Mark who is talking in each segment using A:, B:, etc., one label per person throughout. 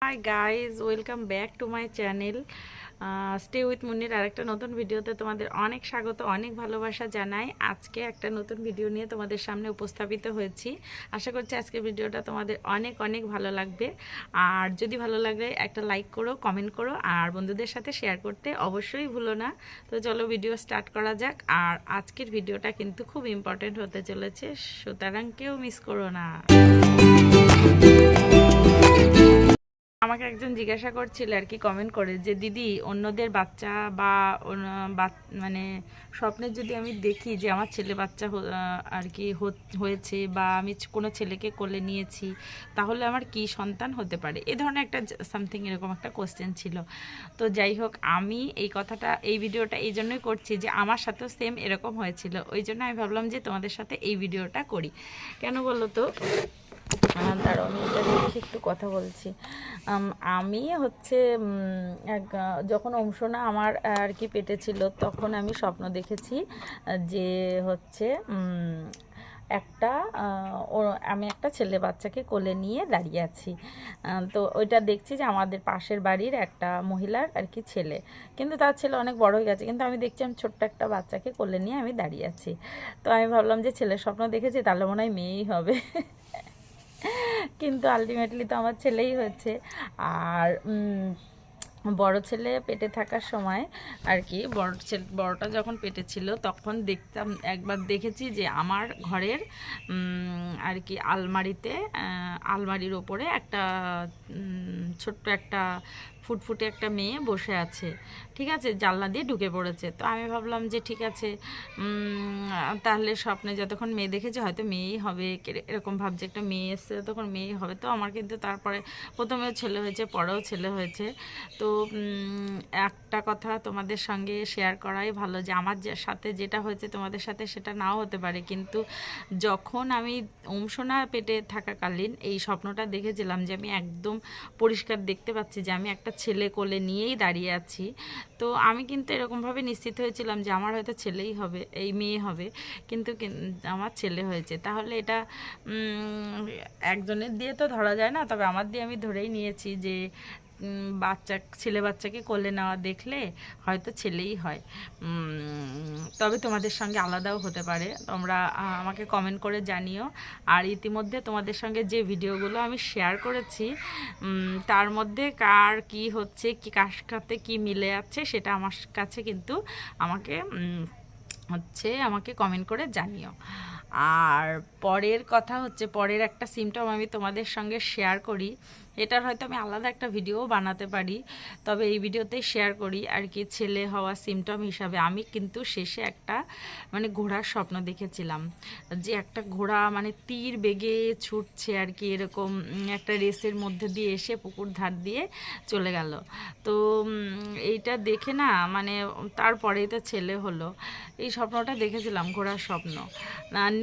A: High guys, welcome back to my channel stay with মুন্নির। আরেকটা নতুন ভিডিওতে তোমাদের অনেক স্বাগত, অনেক ভালোবাসা জানাই। আজকে একটা নতুন ভিডিও নিয়ে তোমাদের সামনে উপস্থাপিত হয়েছি। আশা করছি আজকের ভিডিওটা তোমাদের অনেক অনেক ভালো লাগবে। আর যদি ভালো লাগে একটা লাইক করো, কমেন্ট করো, আর বন্ধুদের সাথে শেয়ার করতে অবশ্যই ভুলো না। তো চলো ভিডিও স্টার্ট করা যাক। আর আজকের ভিডিওটা কিন্তু খুব ইম্পর্টেন্ট হতে চলেছে, সুতরাং কেউ মিস করো না। আমাকে একজন জিজ্ঞাসা করছিল আর কি কমেন্ট করে যে দিদি, অন্যদের বাচ্চা বা মানে স্বপ্নে যদি আমি দেখি যে আমার ছেলে বাচ্চা আর কি হয়েছে, বা আমি কোনো ছেলেকে কোলে নিয়েছি, তাহলে আমার কি সন্তান হতে পারে, এ ধরনের একটা সামথিং এরকম একটা কোশ্চেন ছিল। তো যাই হোক, আমি এই ভিডিওটা এই জন্যই করছি যে আমার সাথেও সেম এরকম হয়েছিল। ওই জন্য আমি ভাবলাম যে তোমাদের সাথে এই ভিডিওটা করি। কেন বলো তো? দাঁড়াও, আমি এটা দেখে একটু কথা বলছি। আমি হচ্ছে যখন অংশনা আমার আর কি পেটে ছিল, তখন আমি স্বপ্ন দেখেছি যে হচ্ছে একটা আমি একটা ছেলে বাচ্চাকে কোলে নিয়ে দাঁড়িয়ে আছি। তো ওইটা দেখছি যে আমাদের পাশের বাড়ির একটা মহিলার আর কি ছেলে, কিন্তু তার ছেলে অনেক বড় হয়ে গেছে, কিন্তু আমি দেখছি আমি ছোট্ট একটা বাচ্চাকে কোলে নিয়ে আমি দাঁড়িয়ে আছি। তো আমি ভাবলাম যে ছেলের স্বপ্ন দেখেছি, তাহলে মনে হয় মেয়েই হবে। কিন্তু আলটিমেটলি তো আমার ছেলেই হয়েছে। আর বড় ছেলে পেটে থাকার সময় আর কি, বড়টা যখন পেটে ছিল তখন একবার দেখেছি যে আমার ঘরের আর কি আলমারির ওপরে একটা ছোট্ট একটা ফুটফুটে একটা মেয়ে বসে আছে, ঠিক আছে, জানলা দিয়ে ঢুকে পড়েছে। তো আমি ভাবলাম যে ঠিক আছে, তাহলে স্বপ্নে যতক্ষণ মেয়ে দেখেছে হয়তো মেয়েই হবে, এরকম ভাবছে, একটা মেয়ে এসছে তখন মেয়েই হবে। তো আমার কিন্তু তারপরে প্রথমেও ছেলে হয়েছে, পরেও ছেলে হয়েছে। তো একটা কথা তোমাদের সঙ্গে শেয়ার করাই ভালো, যে আমার সাথে যেটা হয়েছে তোমাদের সাথে সেটা নাও হতে পারে, কিন্তু যখন আমি অংশনা পেটে থাকাকালীন এই স্বপ্নটা দেখেছিলাম যে আমি একদম পরিষ্কার দেখতে পাচ্ছি যে আমি একটা ছেলে কোলে নিয়েই দাঁড়িয়ে আছি। তো আমি কিন্তু এরকমভাবে নিশ্চিত হয়েছিলাম যে আমার হয়তো ছেলেই হবে, এই মেয়ে হবে, কিন্তু আমার ছেলে হয়েছে। তাহলে এটা একজনের দিয়ে তো ধরা যায় না, তবে আমার দিয়ে আমি ধরেই নিয়েছি যে ছেলে বাচ্চাকে কোলে নেওয়া দেখলে হয়তো ছেলেই হয়। তবে তোমাদের সঙ্গে আলাদাও হতে পারে, তোমরা আমাকে কমেন্ট করে জানিও। আর ইতিমধ্যে তোমাদের সঙ্গে যে ভিডিওগুলো আমি শেয়ার করেছি, তার মধ্যে কার কি হচ্ছে, কি কার সাথে কি মিলে যাচ্ছে, সেটা আমার কাছে কিন্তু আমাকে কমেন্ট করে জানিও। আর পরের কথা হচ্ছে, পরের একটা সিমটম আমি তোমাদের সঙ্গে শেয়ার করি। এটার হয়তো আমি আলাদা একটা ভিডিও বানাতে পারি, তবে এই ভিডিওতেই শেয়ার করি আর কি। ছেলে হওয়া সিমটম হিসাবে আমি কিন্তু শেষে একটা মানে ঘোড়ার স্বপ্ন দেখেছিলাম, যে একটা ঘোড়া মানে তীর বেগে ছুটছে আর কি, এরকম একটা রেসের মধ্যে দিয়ে এসে পুকুর ধার দিয়ে চলে গেল। তো এইটা দেখে না, মানে তারপরেই তো ছেলে হলো। এই স্বপ্নটা দেখেছিলাম, ঘোড়ার স্বপ্ন।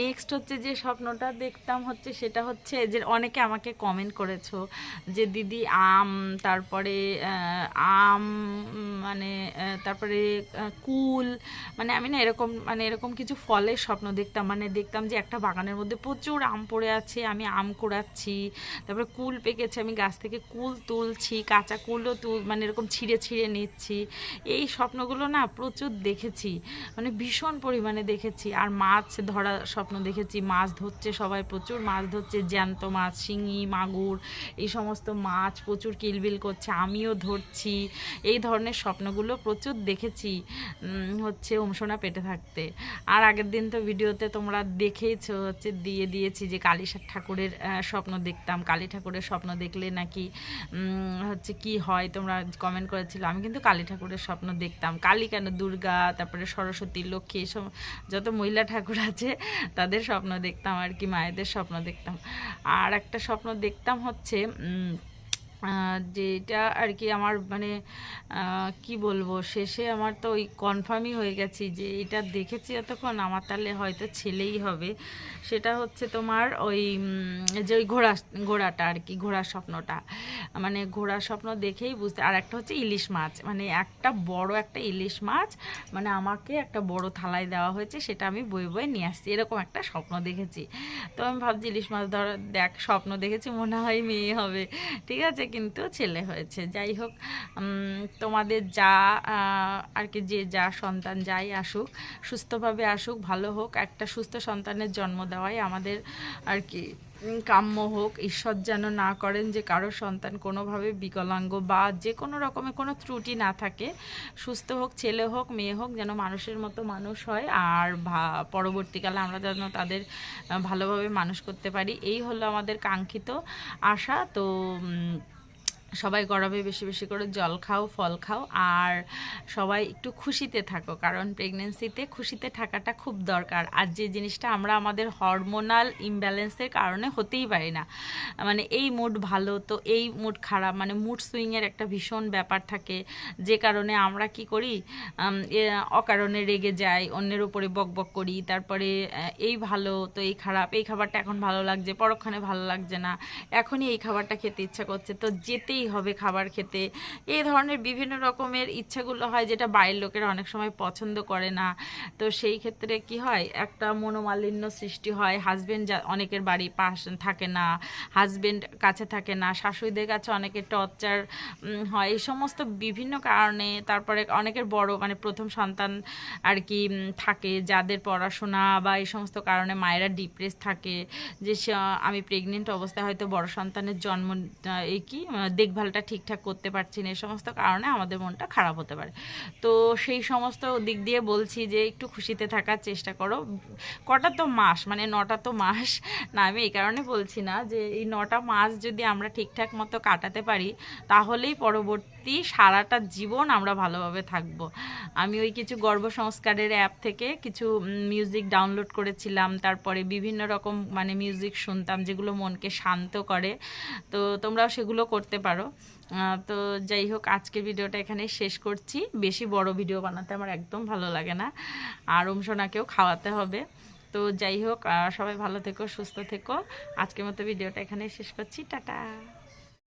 A: নেক্সট হচ্ছে যে স্বপ্নটা দেখতাম হচ্ছে, সেটা হচ্ছে যে অনেকে আমাকে কমেন্ট করেছো যে দিদি তারপরে আম, মানে তারপরে কুল, মানে আমি না এরকম কিছু ফলের স্বপ্ন দেখতাম। মানে দেখতাম যে একটা বাগানের মধ্যে প্রচুর আম পড়ে আছে, আমি আম কুড়াচ্ছি, তারপরে কুল পেকেছে, আমি গাছ থেকে কুল তুলছি, কাঁচা কুলও মানে এরকম ছিঁড়ে ছিঁড়ে নিচ্ছি। এই স্বপ্নগুলো না প্রচুর দেখেছি, মানে ভীষণ পরিমাণে দেখেছি। আর মাছ ধরা স্বপ্ন দেখেছি, মাছ ধরছে সবাই, প্রচুর মাছ ধরছে, জ্যান্ত মাছ, শিঙি, মাগুর, এই সমস্ত মাছ প্রচুর কিলবিল করছে, আমিও ধরছি। এই ধরনের স্বপ্নগুলো প্রচুর দেখেছি হচ্ছে অংশনা পেটে থাকতে। আর আগের দিন তো ভিডিওতে তোমরা দেখেইছো, হচ্ছে দিয়েছি যে কালী ঠাকুরের স্বপ্ন দেখতাম, কালী ঠাকুরের স্বপ্ন দেখলে নাকি হচ্ছে কি হয়, তোমরা কমেন্ট করেছিল। আমি কিন্তু কালী ঠাকুরের স্বপ্ন দেখতাম, কালী কেন, দুর্গা, তারপরে সরস্বতী, লক্ষ্মী, এসব যত মহিলা ঠাকুর আছে তাদের স্বপ্ন দেখতাম আর কি, মায়েদের স্বপ্ন দেখতাম। আর একটা স্বপ্ন দেখতাম হচ্ছে যেটা আর কি আমার মানে কি বলবো, শেষে আমার তো ওই কনফার্মই হয়ে গেছি যে এটা দেখেছি এতক্ষণ, আমার তাহলে হয়তো ছেলেই হবে। সেটা হচ্ছে তোমার ওই যে ওই ঘোড়াটা আর কি, ঘোড়ার স্বপ্নটা, মানে ঘোড়ার স্বপ্ন দেখেই বুঝতে। আর একটা হচ্ছে ইলিশ মাছ, মানে একটা বড় একটা ইলিশ মাছ, মানে আমাকে একটা বড় থালায় দেওয়া হয়েছে, সেটা আমি বয়ে বয়ে নিয়ে আসছি, এরকম একটা স্বপ্ন দেখেছি। তো আমি ভাবছি ইলিশ মাছ ধর, দেখ স্বপ্ন দেখেছি, মনে হয় মেয়ে হবে, ঠিক আছে। কিন্তু ছেলে হয়েছে। যাই হোক, তোমাদের যা আর কি, যে যা সন্তান যাই আসুক, সুস্থভাবে আসুক, ভালো হোক। একটা সুস্থ সন্তানের জন্ম দেওয়াই আমাদের আর কি কাম্য হোক। ঈশ্বর যেন না করেন যে কারো সন্তান কোনোভাবে বিকলাঙ্গ বা যে কোনো রকমের কোনো ত্রুটি না থাকে। সুস্থ হোক, ছেলে হোক মেয়ে হোক, যেন মানুষের মতো মানুষ হয়, আর পরবর্তীকালে আমরা যেন তাদের ভালোভাবে মানুষ করতে পারি। এই হলো আমাদের কাঙ্ক্ষিত আশা। তো সবাই গরমে বেশি বেশি করে জল খাও, ফল খাও, আর সবাই একটু খুশিতে থাকো, কারণ প্রেগনেন্সিতে খুশিতে থাকাটা খুব দরকার। আর যে জিনিসটা আমরা আমাদের হরমোনাল ইমব্যালেন্সের কারণে হতেই পারি না, মানে এই মুড ভালো তো এই মুড খারাপ, মানে মুড সুইংয়ের একটা ভীষণ ব্যাপার থাকে, যে কারণে আমরা কি করি, অকারণে রেগে যাই, অন্যের উপরে বকবক করি, তারপরে এই ভালো তো এই খারাপ, এই খাবারটা এখন ভালো লাগছে, পরক্ষণে ভালো লাগছে না, এখনই এই খাবারটা খেতে ইচ্ছা করছে তো যেতেই হবে খাবার খেতে। এই ধরনের বিভিন্ন রকমের ইচ্ছাগুলো হয়, যেটা বাইরের লোকেরা অনেক সময় পছন্দ করে না। তো সেই ক্ষেত্রে কি হয়, একটা মনোমালিন্য সৃষ্টি হয়। হাজবেন্ড অনেকের বাড়ি পাশ থাকে না, হাজবেন্ড কাছে থাকে না, শাশুড়িদের কাছে অনেকের টর্চার হয়, এই সমস্ত বিভিন্ন কারণে। তারপরে অনেকের বড় মানে প্রথম সন্তান আর কি থাকে, যাদের পড়াশোনা বা এই সমস্ত কারণে মায়েরা ডিপ্রেস থাকে, যে আমি প্রেগনেন্ট অবস্থায় হয়তো বড় সন্তানের জন্ম এই কি দেখভালটা ঠিকঠাক করতে পারছি না, এই সমস্ত কারণে আমাদের মনটা খারাপ হতে পারে। তো সেই সমস্ত দিক দিয়ে বলছি যে একটু খুশিতে থাকার চেষ্টা করো। কটা তো মাস, মানে 9টা তো মাস না, আমি এই কারণে বলছি না, যে এই 9টা মাস যদি আমরা ঠিকঠাক মতো কাটাতে পারি, তাহলেই পরবর্তী সারাটা জীবন আমরা ভালোভাবে থাকবো। আমি ওই কিছু গর্ভসংস্কারের অ্যাপ থেকে কিছু মিউজিক ডাউনলোড করেছিলাম, তারপরে বিভিন্ন রকম মানে মিউজিক শুনতাম যেগুলো মনকে শান্ত করে। তো তোমরাও সেগুলো করতে পারো। তো যাই হোক, আজকের ভিডিওটা এখানে শেষ করছি। বেশি বড় ভিডিও বানাতে আমার একদম ভালো লাগে না, আর সোনাকেও খাওয়াতে হবে। তো যাই হোক, সবাই ভালো থেকো, সুস্থ থেকো। আজকের মতো ভিডিওটা এখানে শেষ করছি। টাটা।